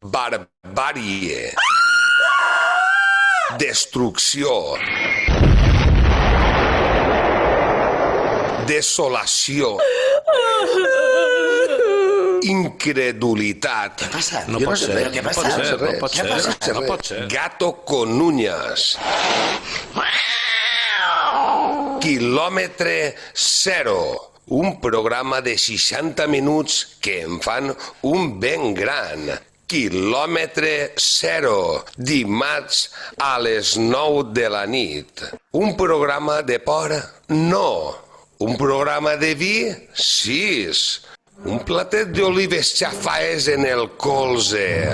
barbàrie, destrucció, desolació, incredulitat. Què passa? No pot ser, Què no passa? pot ser, no pot Què ser, passa? no pot ser. Gato con uñas. Quilòmetre zero. Un programa de 60 minuts que em fan un ben gran. Quilòmetre zero. Dimarts a les 9 de la nit. Un programa de por? No. Un programa de vi? Sí. Un platet d'olives xafaes en el colze.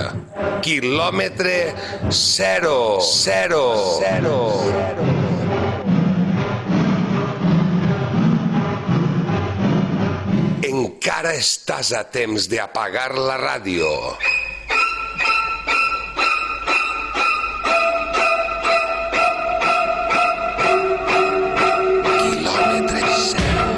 Quilòmetre zero. Zero. Zero. Encara estàs a temps d'apagar la ràdio. Quilòmetre zero.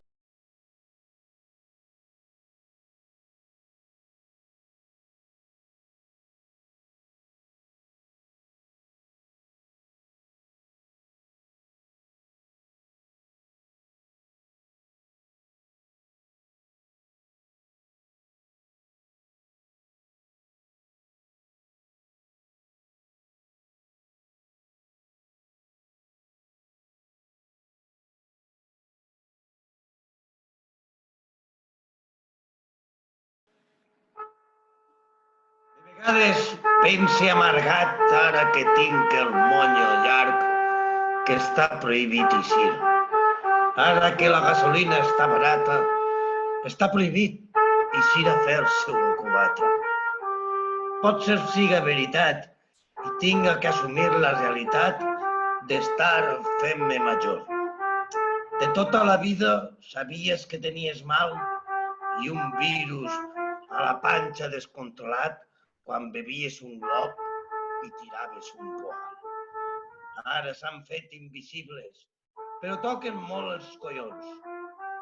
A vegades pense amargat, ara que tinc el monyo llarg, que està prohibit eixir. Ara que la gasolina està barata, està prohibit eixir a fer-se un cubata. Potser siga veritat i tinga que assumir la realitat d'estar fent-me major. De tota la vida sabies que tenies mal i un virus a la panxa descontrolat quan bevies un glob i tiraves un poal. Ara s'han fet invisibles, però toquen molt els collons.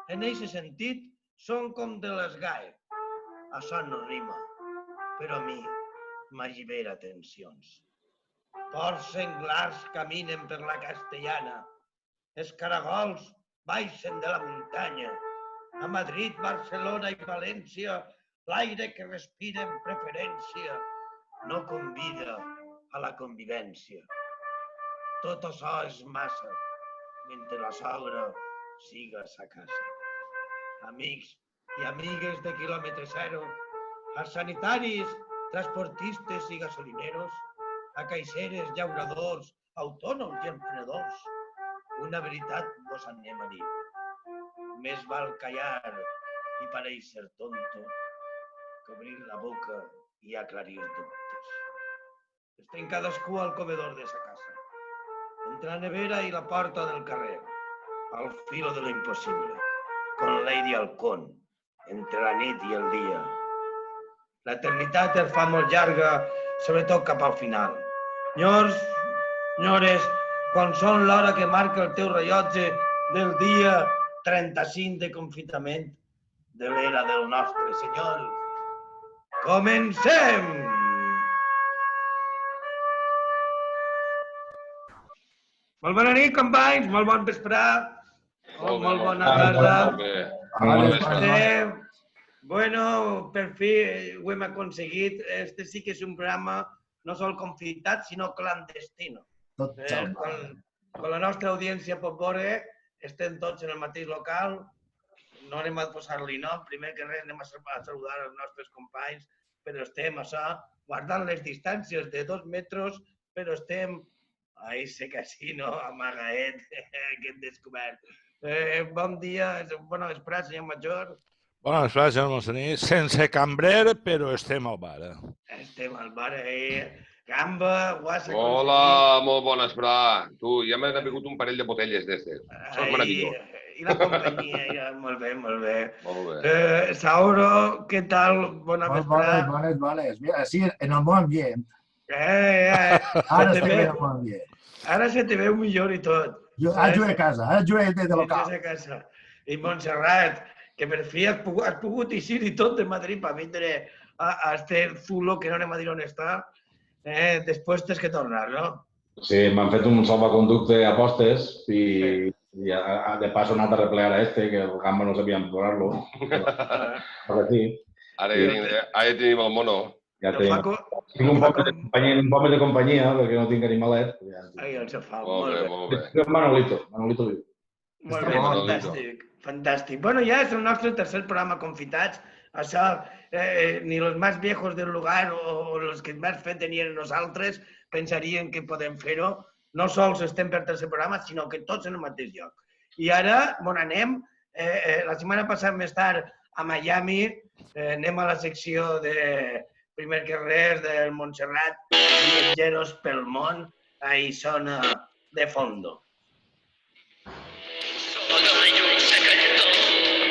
En aquest sentit, són com de l'esgai. Això no rima, però a mi m'allibera tensions. Porcs senglars caminen per la Castellana. Els caragols baixen de la muntanya. A Madrid, Barcelona i València, l'aire que respira en preferència no convida a la convivència. Tot això és massa, mentre la sogra siga a sa casa. Amics i amigues de quilòmetre zero, als sanitaris, transportistes i gasolineros, a caixeres, llauradors, autònoms i emprenedors, una veritat vos anem a dir. Més val callar i parèixer tonto que obrir la boca i aclarir dubtes. Estem cadascú al comedor de sa casa, entre la nevera i la porta del carrer, al filo de lo impossible, con Lady Halcón, entre la nit i el dia. L'eternitat es fa molt llarga, sobretot cap al final. Senyors, senyores, quan són l'hora que marca el teu rellotge del dia 35 de confinament de l'era del nostre Senyor. Comencem! Molt bona nit, companys, molt bon vespre. Molt bona tarda. Bueno, per fi ho hem aconseguit. Este sí que és un programa no sol confitat, sinó clandestino. Quan la nostra audiència pot veure, estem tots en el mateix local, no anem a posar-li nom, primer que res anem a saludar els nostres companys, però estem guardant les distàncies de 2 metres, però estem a ese casino amagaet que hem descobert. Bon dia, bona vesprada, senyor Major. Bona vesprada, senyor Monsaní. Sense cambrer, però estem al bar. Estem al bar, Gamba, guassa... Hola, molt bona vesprada. Tu, ja m'he begut un parell de botelles d'estes. Això és meravellós. I la companyia, molt bé, molt bé. Molt bé. Sauro, què tal? Bona vesprada. Bones. Així, en el bon ambient. Ara se te veu molt ambient. Ara se te veu millor i tot. Ara jugué a casa, ara jugué de local. A casa. I Montserrat, que per fi has pogut eixir i tot de Madrid per vindre a este Zulo, que no anem a dir on està, després tens que tornar, no? Sí, m'han fet un salvaconducte a postes i de pas he anat a replegar a este, que el gamba no sabíem posar-lo. Ara ja tenim el mono. Ja tinc un poc de companyia, perquè no tinc animalet. Ai, el xafal, molt bé, molt bé. Manolito viu. Molt bé, fantàstic, fantàstic. Bueno, ja és el nostre tercer programa Confitats. Això, ni los más viejos del lugar o los que més fe tenien nosaltres pensarien que podem fer-ho. No sols estem per tercer programa, sinó que tots en el mateix lloc. I ara, on anem? La setmana passada, més tard, a Miami, anem a la secció de, primer que res, del Montserrat, Viatgeros pel món, ahí sona de fondo. Solo hay un secreto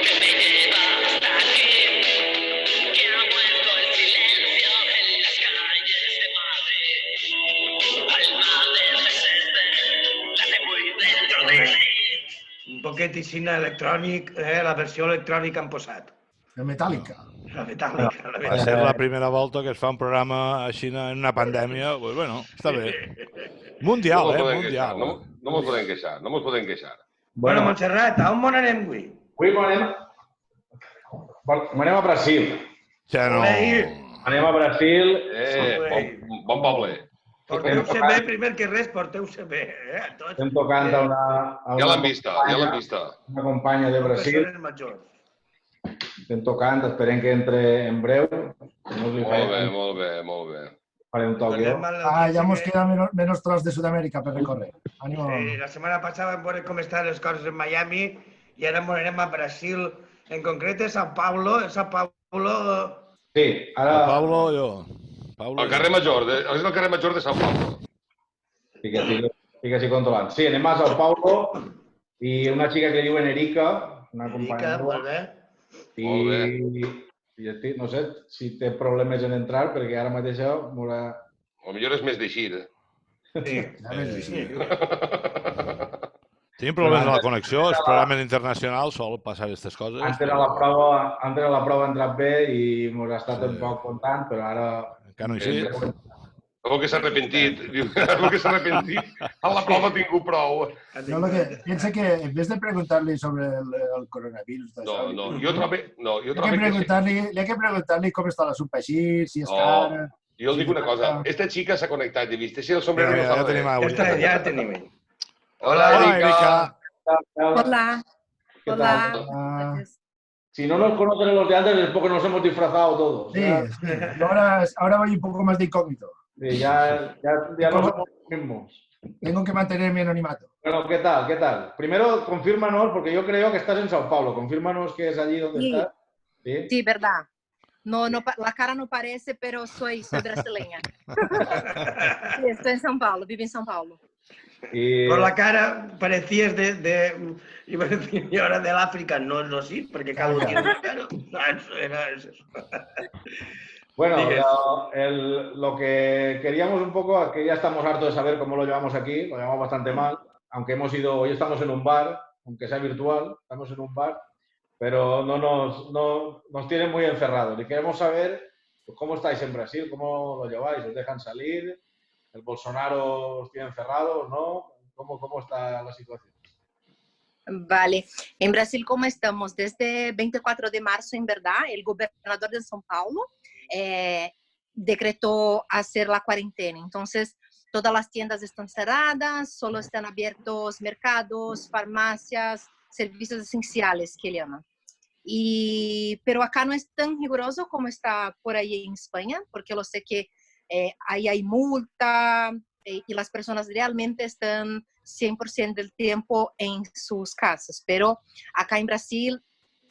que me lleva hasta aquí, que ha vuelto el silencio en las calles de Madrid. Alma de reserva, late muy dentro de mí. Un poquet així electrònic, la versió electrònica han posat. De Metallica. La metàl·lica. Va ser la primera volta que es fa un programa així en una pandèmia. Pues bueno, està bé. Mundial, mundial. No mos podem queixar, no mos podem queixar. Bueno, Montserrat, a on anem avui? Avui anem a Brasil. Ja no... Anem a Brasil. Bon poble. Porteu-se bé, primer que res, porteu-se bé. Estem tocant a una... Ja l'han vista, ja l'han vista. Una companya de Brasil. Persones majors. Estem tocant, esperem que entre en breu. Molt bé. Faré un toc jo. Ya nos queda menos tros de Sudamérica per recorrer. Ánimo. La setmana passada vam veure com estan les coses en Miami i ara anem a Brasil, en concret a São Paulo. Sí, ara... Paulo, jo. El carrer Major, és el carrer Major de São Paulo. Fica-s'hi controlant. Sí, anem a São Paulo i una xica que diuen Erika, una companya molt bé. I no sé si té problemes en entrar, perquè ara mateix m'haurà... Potser és més d'eixir. Sí. Tenim problemes amb la connexió, els programes internacionals solen passar aquestes coses. Antes a la prova ha entrat bé i m'haurà estat un poc content, però ara... Encara no hi sé. Algo que s'ha arrepentit. Algo que s'ha arrepentit. A la prova ha tingut prou. No, lo que piensa que en vez de preguntarle sobre el coronavirus... Jo hay que preguntarle cómo está la sopa així, si és cara... Jo els dic una cosa. Esta xica s'ha connectat i vist. El sombrero no fa res. Ja tenim. Hola, Erika. Hola. Si no nos conocen los de antes es porque nos hemos disfrazado todos. Sí, sí. Ahora voy un poco más de incógnito. Sí, ya no somos los mismos. Tengo que mantenerme anonimato. Bueno, ¿qué tal? ¿Qué tal? Primero, confírmanos, porque yo creo que estás en Sao Paulo. Confírmanos que es allí donde estás. Sí, verdad. No, la cara no parece, pero soy brasileña. Sí, estoy en São Paulo, vivo en São Paulo. Por la cara parecías iba a decir ahora del África, no sí, porque cada uno tiene una cara. Era eso. Bueno, lo que queríamos un poco, que ya estamos hartos de saber cómo lo llevamos aquí, lo llevamos bastante mal, aunque hoy estamos en un bar, aunque sea virtual, estamos en un bar, pero no nos tienen muy encerrados. Y queremos saber pues, cómo estáis en Brasil, cómo lo lleváis, ¿os dejan salir? ¿El Bolsonaro os tiene encerrados, no? ¿Cómo está la situación? Vale. En Brasil, ¿cómo estamos? Desde 24 de marzo, en verdad, el gobernador de São Paulo decretó hacer la cuarentena. Entonces, todas las tiendas están cerradas, solo están abiertos mercados, farmacias, servicios esenciales, que llaman. Pero acá no es tan riguroso como está por ahí en España, porque lo sé que ahí hay multa y las personas realmente están 100% del tiempo en sus casas. Pero acá en Brasil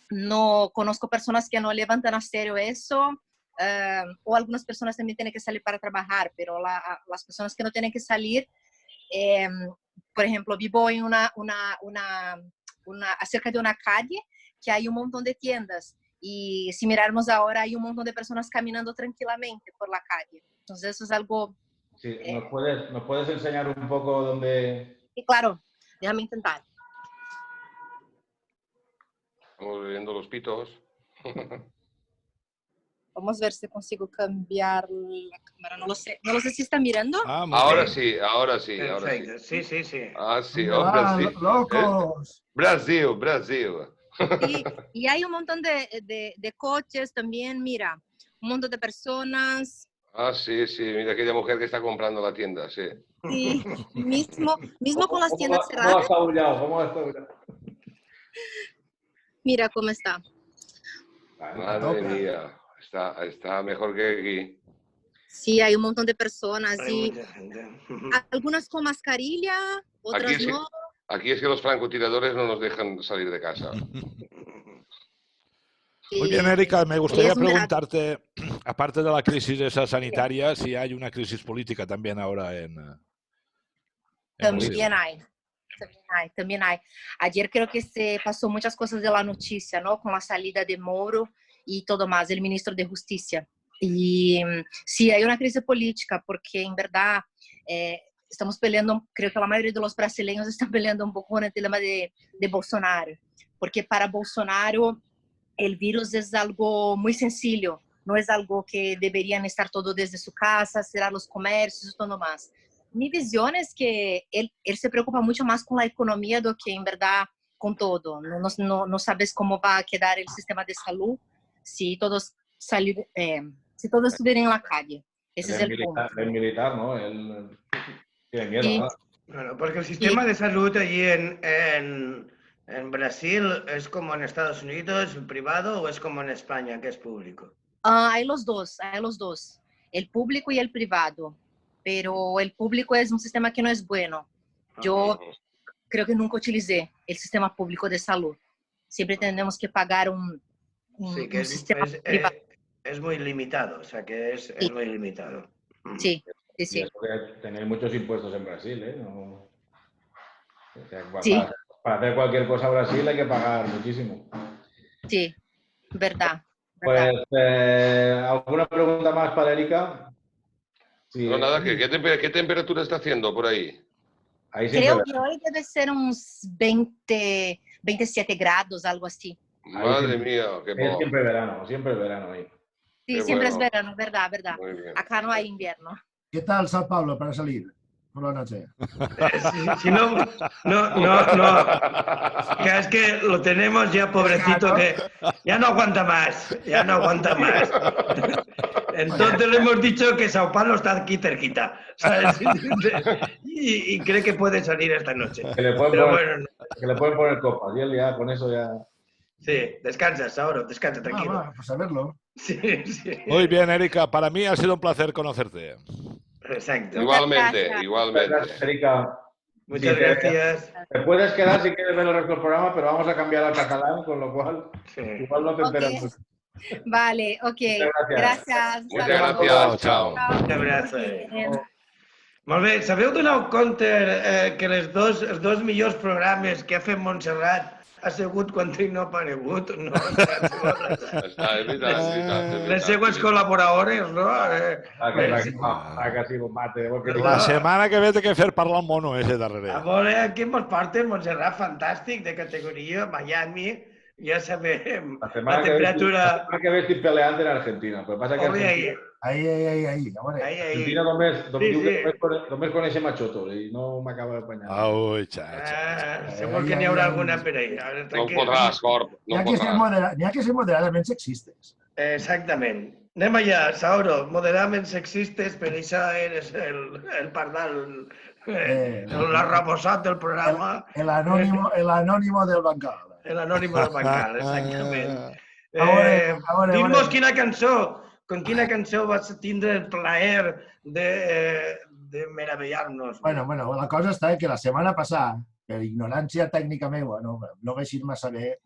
no conozco personas que no levantan a serio eso, o algunas personas también tienen que salir para trabajar, pero las personas que no tienen que salir, por ejemplo, vivo en cerca de una calle que hay un montón de tiendas y si mirarmos ahora hay un montón de personas caminando tranquilamente por la calle. Entonces eso es algo... Sí, ¿nos puedes enseñar un poco dónde...? Sí, claro, déjame intentar. Estamos viendo los pitos. Vamos a ver si consigo cambiar la cámara. No lo sé si está mirando. Ah, muy Ahora bien. sí, ahora sí, ahora sí. Perfecte, sí, sí, sí. Ah, sí, oh, Ah, Brasil. locos. Brasil, Brasil. Y hay un montón de coches también, mira, un montón de personas. Ah, sí, sí, mira aquella mujer que está comprando la tienda, sí. Sí, mismo con las tiendas ¿Cómo ha cerradas. estado bullado? ¿Cómo ha estado bullado? Mira cómo está. Madre tope. mía, está mejor que aquí. Sí, hay un montón de personas Hay y mucha gente. algunas con mascarilla, otras Aquí es, no. aquí es que los francotiradores no nos dejan salir de casa. Muy bien, Y- Erika, me y gustaría es un verano. preguntarte, aparte de la crisis esa sanitaria, si hay una crisis política también ahora en Brasil. También hay. Ayer creo que se pasó muchas cosas de la noticia, ¿no? Con la salida de Moro y todo más, el ministro de Justicia. Y sí, hay una crisis política, porque en verdad estamos peleando, creo que la mayoría de los brasileños están peleando un poco con el tema de Bolsonaro, porque para Bolsonaro el virus es algo muy sencillo, no es algo que deberían estar todos desde su casa, cerrar los comercios y todo más. Mi visión es que él se preocupa mucho más con la economía do que en verdad con todo. No sabes cómo va a quedar el sistema de salud si todos si todos estuvieran en la calle. Ese es el punto. El militar, ¿no? Él tiene miedo, Sí. ¿no? Bueno, porque el sistema de salud allí en Brasil es como en Estados Unidos, privado, o es como en España, que es público. Hay los dos, el público y el privado, pero el público es un sistema que no es bueno. Yo creo que nunca utilicé el sistema público de salud. Siempre tenemos que pagar un Sí, que sistema privado. es muy limitado, o sea que es Sí. muy limitado. Sí, sí, Y sí. eso que tenéis muchos impuestos en Brasil, ¿eh? No... O sea, Sí. para hacer cualquier cosa a Brasil hay que pagar muchísimo. Sí, verdad. Pues, ¿alguna pregunta más para Erika? Sí, No, nada, ¿qué temperatura está haciendo por ahí? ahí siempre Creo que hoy debe ser uns 20, 27 grados, algo así. Madre mía, qué es siempre verano ahí. Sí, Qué siempre bueno. es verano, verdad. Muy bien. Acá no hay invierno. ¿Qué tal Sao Paulo para salir por la noche? Si no, que es que lo tenemos ya, pobrecito, que ya no aguanta más, Entonces le hemos dicho que Sao Paulo está aquí cerquita, ¿sabes? Y cree que puede salir esta noche. Que le pueden, Pero poner, bueno, que le pueden poner copas y él ya con eso ya... sí, descansa, Sauro, descansa, tranquilo. Bueno, pues a verlo. Sí, sí. Muy bien, Erika, para mí ha sido un placer conocerte. Exacto. Igualmente, Gracias. igualmente. Gracias, Erika. Muchas Sí, gracias. Te puedes quedar si quieres ver el resto del programa, pero vamos a cambiar al catalán, con lo cual Sí. igual no te enteras. Ok. mucho. Vale, ok. Muchas gracias. Gracias. Muchas Saludos. gracias, chao. Un abrazo. Bien. Molt bé, sabeu donar compte que els dos millors programes que ha fet Montserrat ha sigut quan ell no ha aparegut? No? És veritat. Les seues col·laboradores, no? Que sí, mate. Porque La semana que ve té que fer parlar el mono ese darrere. A veure, aquí ens porten Montserrat fantàstic, de categoria, Miami, ja sabem la temperatura... La que ve estic peleant en Argentina, però passa que Oye, ahí, Argentina, Ahí. A veure. ahí, ahí. Argentina només coneixem a Xoto i no m'acaba d'apanyar. Ui, xa. Segur que n'hi haurà alguna per ahí. A veure, No tranquil. podràs, Corp, no podràs. N'hi ha que ser moderadament sexistes. Exactament. Anem allà, Sauro, moderadament sexistes, per això eres el pardal, l'arrebossat del programa, El anónimo del bancal. l'anònimo del bancal, exactament. A veure. Diu-nos con quina cançó vas tindre el plaer de meravellar-nos. Bueno, la cosa està que la setmana passada, per ignorància tècnica meva, no vaig ir massa bé,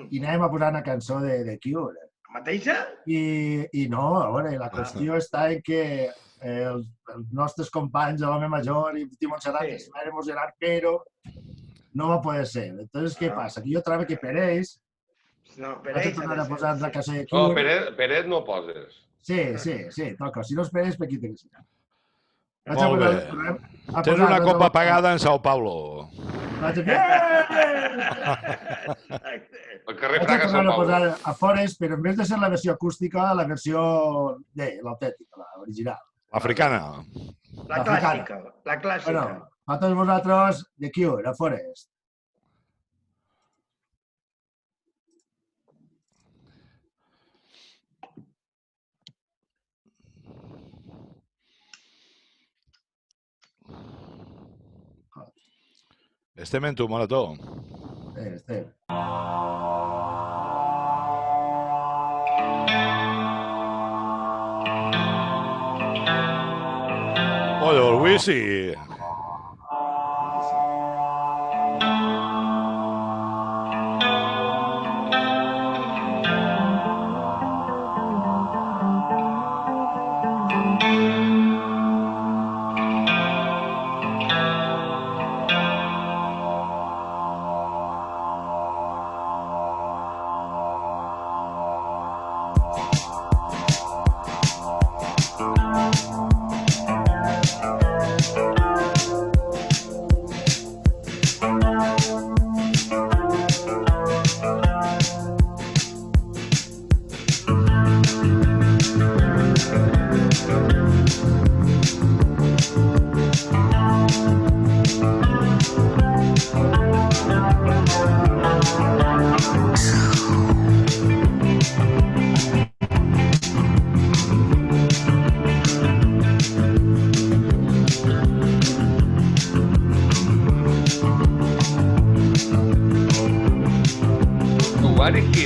i anàvem a posar una cançó de Cure. La mateixa? I no, a veure, la qüestió està en que els nostres companys de l'home major i Montserrat Sí. es van emocionar, però no va poder ser. Entonces, què passa? Que jo trobo que per ells No, per vaig a ells. tornar a posar la cançó de No, Cure. Peret no poses. Sí, toca. Si no és per ells, per qui té que ser? Molt bé. Tens una copa pagada en Sao Paulo. Vaig a... Exacte. El carrer Vaig a Fraga, Sant tornar a Pau. posar a Forest, però en vez de ser la versió acústica, la versió l'autèntica, l'original. Africana. La clàssica, la clàssica. Bueno, a tots vosaltres, The Cure, a Forest. Estem en tu, Marató. Estem. Oye, el Wisi.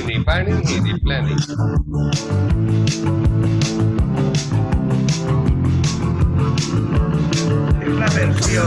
Ni pani ni pleni. És la versió.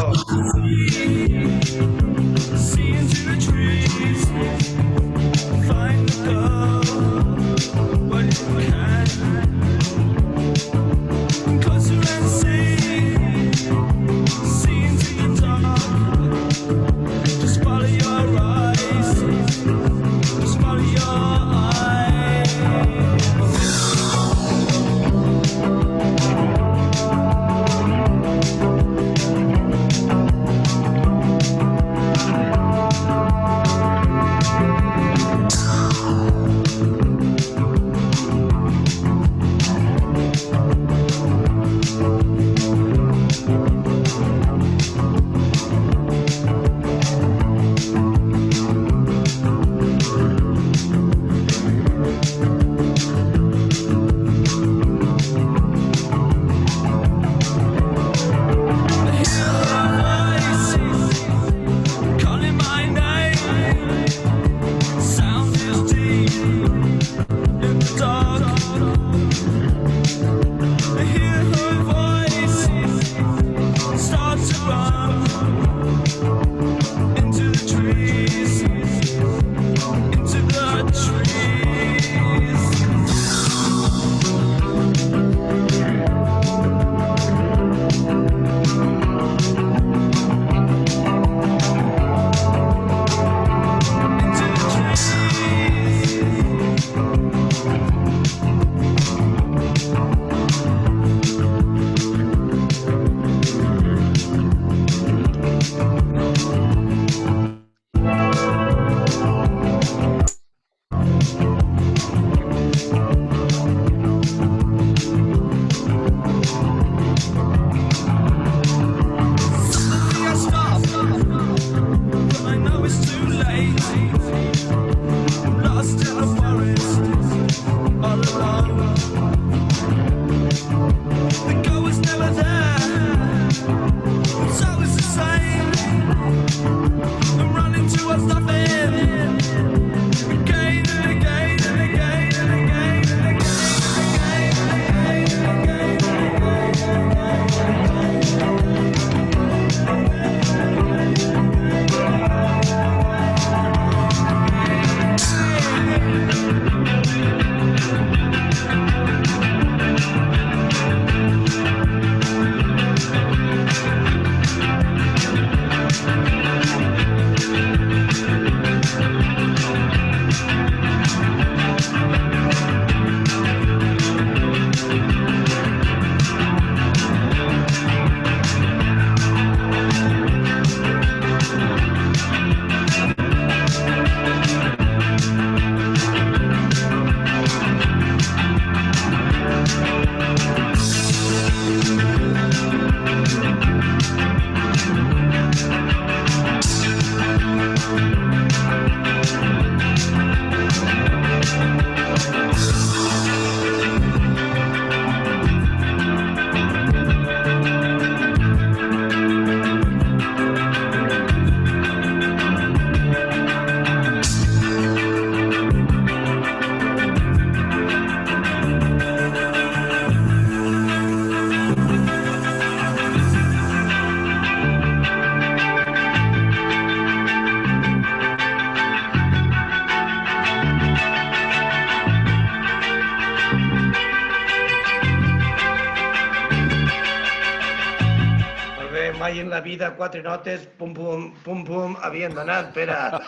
mai en la vida 4 notes, pum, pum, pum, pum, havien d'anar per a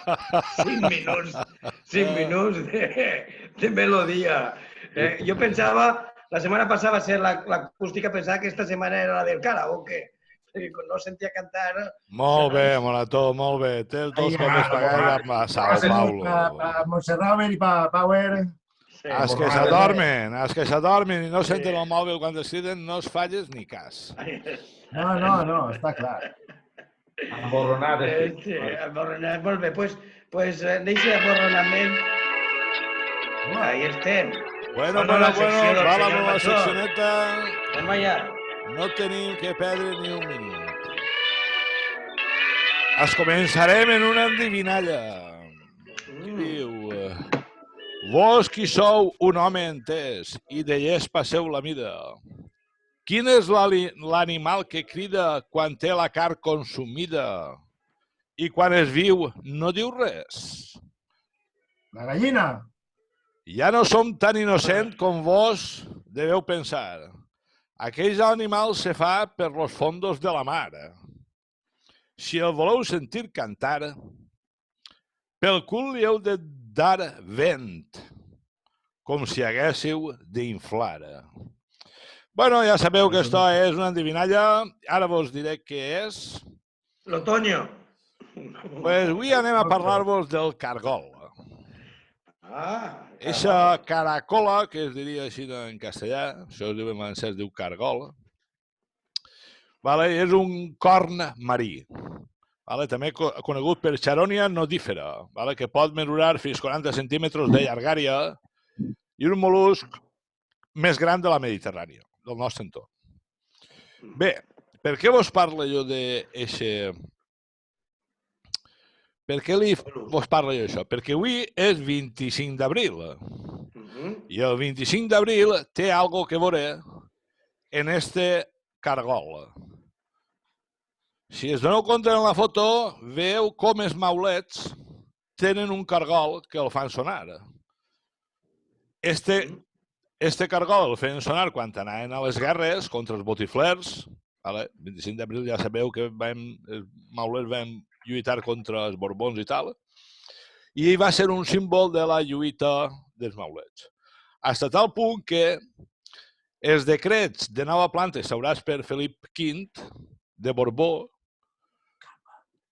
5 minuts de melodia. Jo pensava, la setmana passada va ser l'acústica, pensava que esta setmana era la del karaoke. Quan no sentia cantar... Molt bé, Morató, molt bé. Té tots com es pagar a Sao Paulo. A Montserrat i pa Power. Els que s'adormen i no senten el mòbil quan es criden, no es falles ni cas. No, està clar. Emborronat. Sí, emborronat, molt bé. Pues deixa emborronament. Ahí estem. Bueno, va la meva seccioneta. Anem allà. No tenim que perdre ni un minut. Es començarem en una endivinalla. Diu... Vos qui sou un home entès i de llest passeu la mida. Quin és l'animal que crida quan té la carn consumida i quan es viu no diu res? La gallina. Ja no som tan innocents com vos deveu pensar. Aquell animal se fa per los fondos de la mar. Si el voleu sentir cantar, pel cul li heu de dar vent, com si haguéssiu d'inflar. Bueno, ja sabeu que esto és una endivinalla. Ara vos diré què és. L'otoño. Pues avui anem a parlar-vos del cargol. Eixa caracola, que es diria així en castellà, això es diu en valencià, es diu cargol, és un corn marí, també conegut per Charonia nodífera, que pot mesurar fins 40 centímetres de llargària i un mol·lusc més gran de la Mediterrània, del nostre entorn. Bé, per què vos parlo jo d'això? Per què vos parlo jo d'això? Perquè avui és 25 d'abril. I el 25 d'abril té algo que veure en este cargol. Si es doneu compte en la foto, veu com els maulets tenen un cargol que el fan sonar. Este cargol el feien sonar quan anaven a les guerres contra els botiflers. El 25 d'abril ja sabeu que els maulets van lluitar contra els borbons i tal, i va ser un símbol de la lluita dels maulets. Fins a tal punt que els decrets de nova planta instaurats per Felip V de Borbó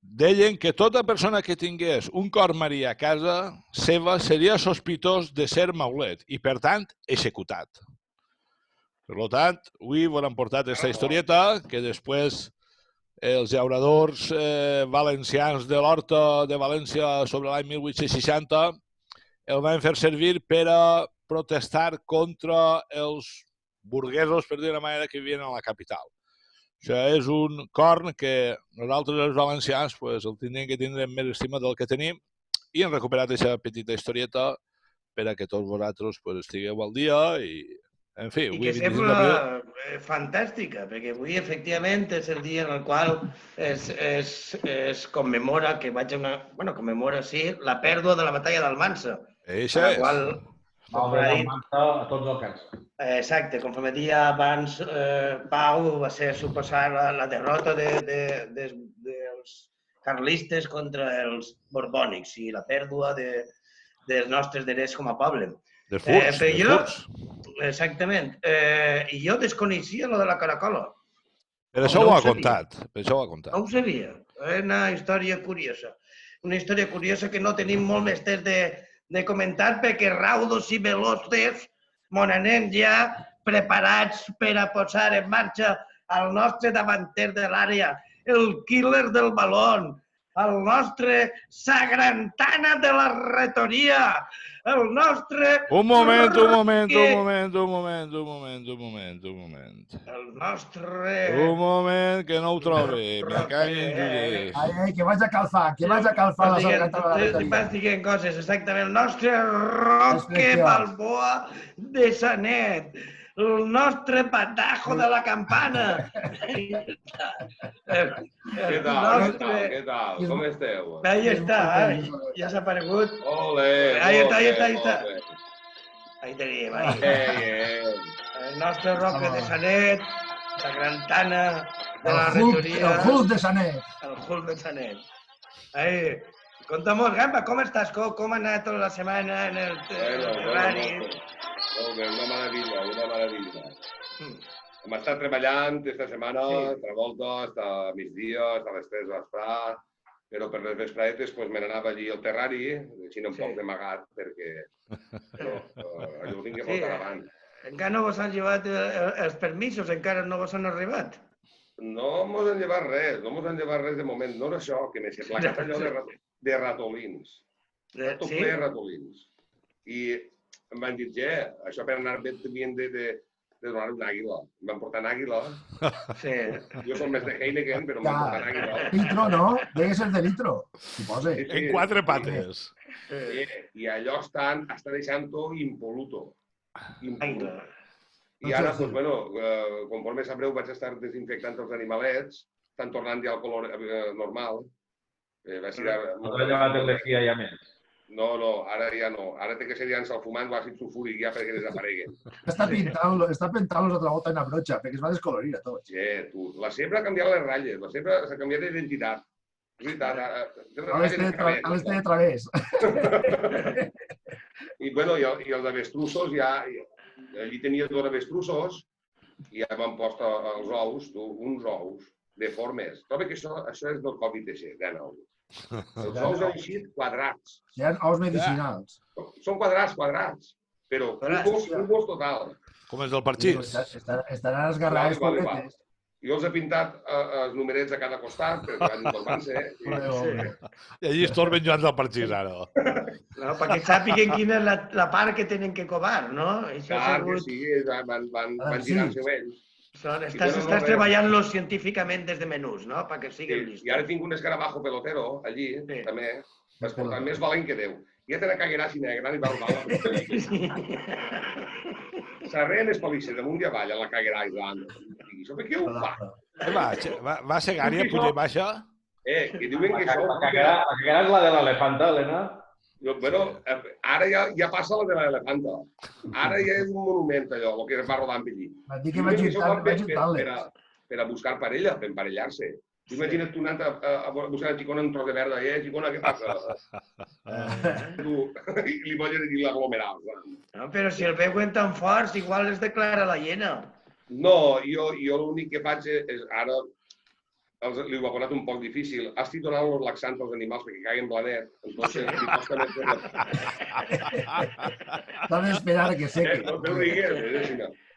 deien que tota persona que tingués un corn marí a casa seva seria sospitós de ser maulet i, per tant, executat. Per tant, avui vos han portat aquesta historieta que després els llauradors valencians de l'Horta de València sobre l'any 1860 el van fer servir per a protestar contra els burguesos, per dir-ho d'una manera, que vivien a la capital. Això és un corn que nosaltres, els valencians, el tindríem que tindre més estima del que tenim i hem recuperat aquesta petita historieta per a que tots vosaltres estigueu al dia i... En fi, i que sembla fantàstica, perquè avui efectivament és el dia en el qual es commemora, commemora, sí, la pèrdua de la batalla d'Almansa. Això és. Almansa a tots els camps. Exacte, com deia abans, Pau va ser suposar la derrota dels carlistes contra els borbònics i la pèrdua dels nostres drets com a poble. De furs. Exactament. I jo desconeixia lo de la caracola. Per això ho ha contat. No ho sabia. És una història curiosa. Una història curiosa que no tenim molt més temps de comentar perquè raudos i veloces mon anem ja preparats per a posar en marxa el nostre davanter de l'àrea, el killer del balón, el nostre sagrantana de la retoria, el nostre... Un moment. El nostre... Un moment, que no ho trobe. Me caguin Judes. Ai, que vaig a calfar la sagrantana de la retoria. Vas dient coses, exactament. El nostre Roque Balboa de Sanet. El nostre patajo de la campana. Què tal? Com esteu? Ahí està, ja s'ha aparegut. Ole! Ahí està. Ahí tenim, ahí. El nostre Roque de Sanet, la Grantana, de la rectoria. El Hulk de Sanet. El Hulk de Sanet. Conta'm, Gamba, com estàs? Com ha anat tota la setmana en el terrari? Molt bé, una meravella, una meravella. Hem estat treballant esta setmana, altra volta, fins a migdia, fins a les 3 de vesprà, però per les vespraetes me n'anava allí al terrari, així un poc d'amagat, perquè allò ho tinc que portar abans. Encara no vos han llevat els permisos, encara no vos han arribat? No mos han llevat res, no mos han llevat res de moment. No és això, que m'he placat allò de ratolins. Tot ple de ratolins. I em van dir, això per anar bé tenien de donar una àguila. Em van portar una àguila. Sí. Jo som més de Heineken, però em van portar una àguila. Litro, no? Deve ser de litro, suposa. En 4 pates. I allò està deixant-ho impoluto. I ara, conforme sabreu, vaig estar desinfectant els animalets, estan tornant ja al color normal. No t'ha llevat el lejía ja més? No, ara ja no. Ara té que ser llançar el fumant o àcid sulfúric ja perquè desapareguen. Està pintant-los altra volta en la brocha, perquè es va descolorir a tots. La zebra ha canviat les ratlles, la zebra s'ha canviat d'identitat. És veritat. Ara les té de través. I els avestrussos ja... Allí tenia 2 avestrussos i ja m'han post els ous, uns ous deformes. Trobo que això és del Covid-19. Els ous han eixit quadrats. Hi ha ous medicinals. Són quadrats, però un gos total. Com els del parxís. Estaran esgarrades pobretes. Jo els he pintat els numerets a cada costat, perquè van informar-se. I allí es torben jugant del parxís, ara. No, perquè sàpiguen quina és la part que tenen que covar, no? Clar que sí, van girant-se ells. Estàs treballant-los científicament des de menús, no? Perquè siguin listos. I ara tinc un escarabajo pelotero, allí, també. Vas portar més valent que Déu. Ja te la cagueràs i negre, i va robar. S'arreen les palisses damunt i avall, a la caguerà i davant. I això per què ho fa? Va ser gària, puja baixa? Que diuen que això... La caguerà és la de l'elefanta, Helena? Bueno, ara ja passa la de l'elefanta. Ara ja és un monument, allò, el que es va rodant per allí. Van dir que va ajuntar-les. Per a buscar parella, per emparellar-se. Imagina't tu anant a buscar a Xicona un tros de verda, Xicona, què passa? I li vols dir l'aglomerat. No, però si el veuen tan forts, igual es declara la hiena. No, jo l'únic que faig és ara, li ho ha posat un poc difícil, estic donant els laxants als animals perquè caguen blanet, entonces li costa més fer T'han d'esperar que sequi. No te rigues,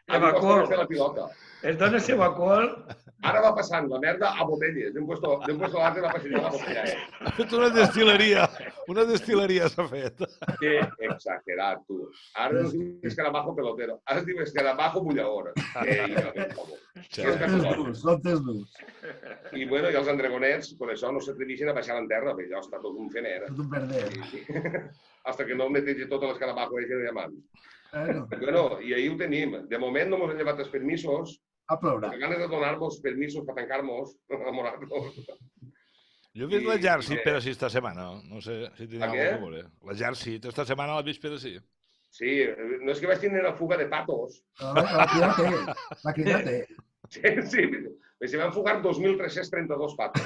Evacuol. la pilota. Es dona seu alcohol. Ara va passant la merda a botelles. Hem puesto l'arte de la passeria a la botella. Ha fet una destil·leria. Una destil·leria s'ha fet. Que exagerat, tu. Ara no es diu escarabajo pelotero. Ara es diu escarabajo bullador. Són test durs. I els andregonets, per això no s'atreveixen a baixar en terra, perquè allò està tot un fener. Tot un perder. Hasta que no netegi tot l'escarabajo de diamant. I ahir ho tenim. De moment no ens han llevat els permisos. A ploure. Amb ganes de donar-nos permisos per tancar-nos, enamorar-nos. Jo he vist l'exèrcit per així esta setmana. No sé si tenia alguna cosa a veure. L'exèrcit, esta setmana l'he vist per així. Sí, no és que vaig tenir una fuga de patos. La crida té. Sí, se van fugar 2.332 patos.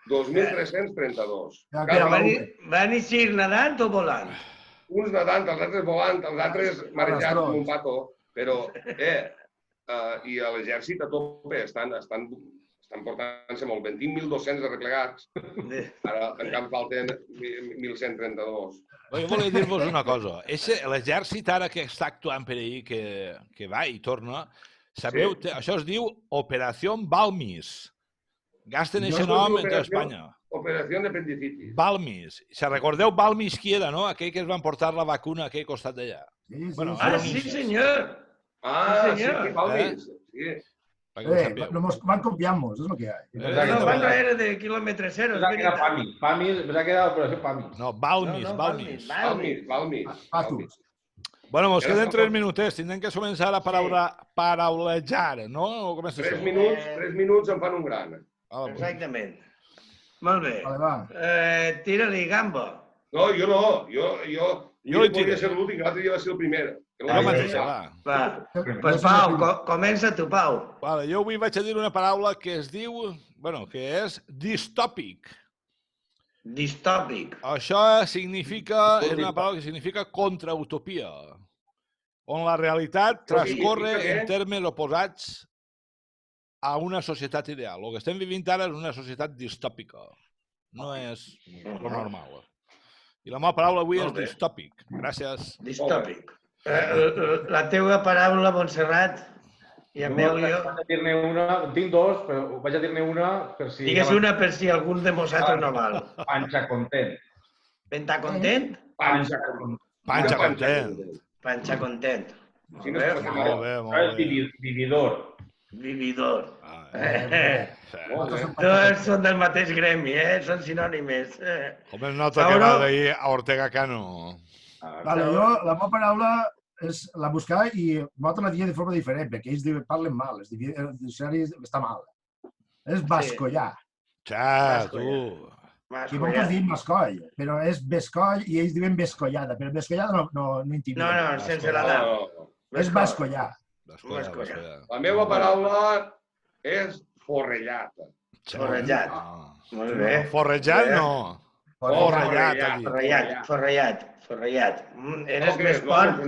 2.332. Van eixir nadant o volant? Uns nadant, els altres volant, els altres marejats com un pato. Però, i a l'exèrcit a tope estan portant-se molt bé. Tinc 1.200 arreplegats, ara encara falten 1.132. Jo volia dir-vos una cosa. L'exèrcit ara que està actuant per ahir, que va i torna, sabeu, això es diu Operació Balmis. Gasten aquest nom en tota Espanya. Operació d'apendicitis. Balmis. Se recordeu Balmis qui era, no? Aquell que es van portar la vacuna a aquell costat d'allà. Sí, senyor. Sí, Balmis. Van copiar-nos, és el que hi ha. No, no era de quilòmetre zero. Pensava que era Pamis, pensava que era l'operació Pamis. No, Balmis. Balmis. Bueno, mos queden 3 minutets. Tindrem que començar a paraulejar, no? 3 minuts em fan un gran. Exactament. Molt bé. Tira-li, Gamba. No, jo no. Jo li podria ser l'últim, l'altre dia va ser el primer. Jo mateixa, va. Va. Pues Pau, comença tu, Pau. Vale, jo avui vaig a dir una paraula que es diu, bueno, que és distòpic. Distòpic. Això significa, és una paraula que significa contrautopia, on la realitat transcorre en termes oposats a una societat ideal. El que estem vivint ara és una societat distòpica. No és lo normal. I la meva paraula avui és distòpic. Gràcies. Distòpic. La teva paraula, Montserrat, i Emilio... Vaig a dir-ne una, tinc dos, però vaig a dir-ne una per si... Digues una per si algun de vosaltres no val. Panxa content. Penta content? Panxa content. Panxa content. Panxa content. Molt bé, molt bé. Vividor. Vividor. Tots són del mateix gremi, són sinònimes. Com es nota que va d'ahir a Ortega Cano. Vale, jo la meva paraula és la buscar i nosaltres la diem de forma diferent, perquè ells parlen mal, el diccionari està mal. És bascollar. Xa, tu. I nosaltres diem mascoll, però és bescoll i ells diuen bescollada, però bescollada no intimida. No, sense la da. És bascollar. La meva paraula és forrellat. Forrellat. Molt bé. Forrellat no. Forrellat. Eres més porc.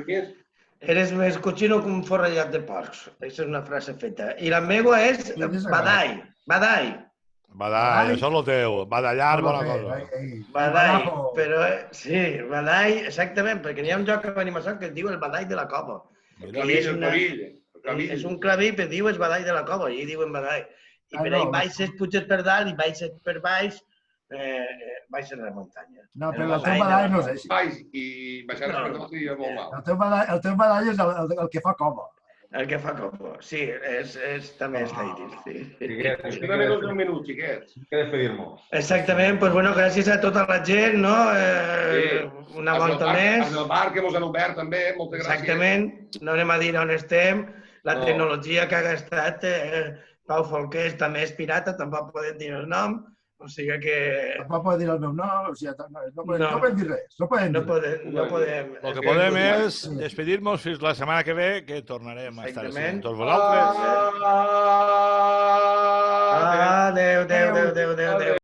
Eres més cochino que un forrellat de porcs. Aquesta és una frase feta. I la meva és badall. Badall, això és el teu. Badallar, bona cosa. Badall, però sí, badall, exactament, perquè n'hi ha un joc que venim a soc que es diu el badall de la cova. El clavill. És un clavill, però diu el badall de la cova, i diuen badall. I per ahí baixes, puges per dalt i baixes per baix, baixes la muntanya. No, però el teu badall no és així. Baix i baixar per dalt i molt mal. El teu badall és el que fa cova. El que fa cova, sí, també està difícil. Ens queda menys d'un minut, xiquets. Que despedir-nos. Exactament, doncs bueno, gràcies a tota la gent, no? Una volta més. En el bar que ens han obert també, moltes gràcies. Exactament, no anem a dir on estem. La tecnologia que ha gastat Pau Folqués també és pirata, tampoc podem dir el nom. O sigui que... Tampoc podem dir el meu nom, o sigui, no podem dir res. No podem. El que podem és despedir-nos fins la setmana que ve, que tornarem a estar amb tots vosaltres. Adéu.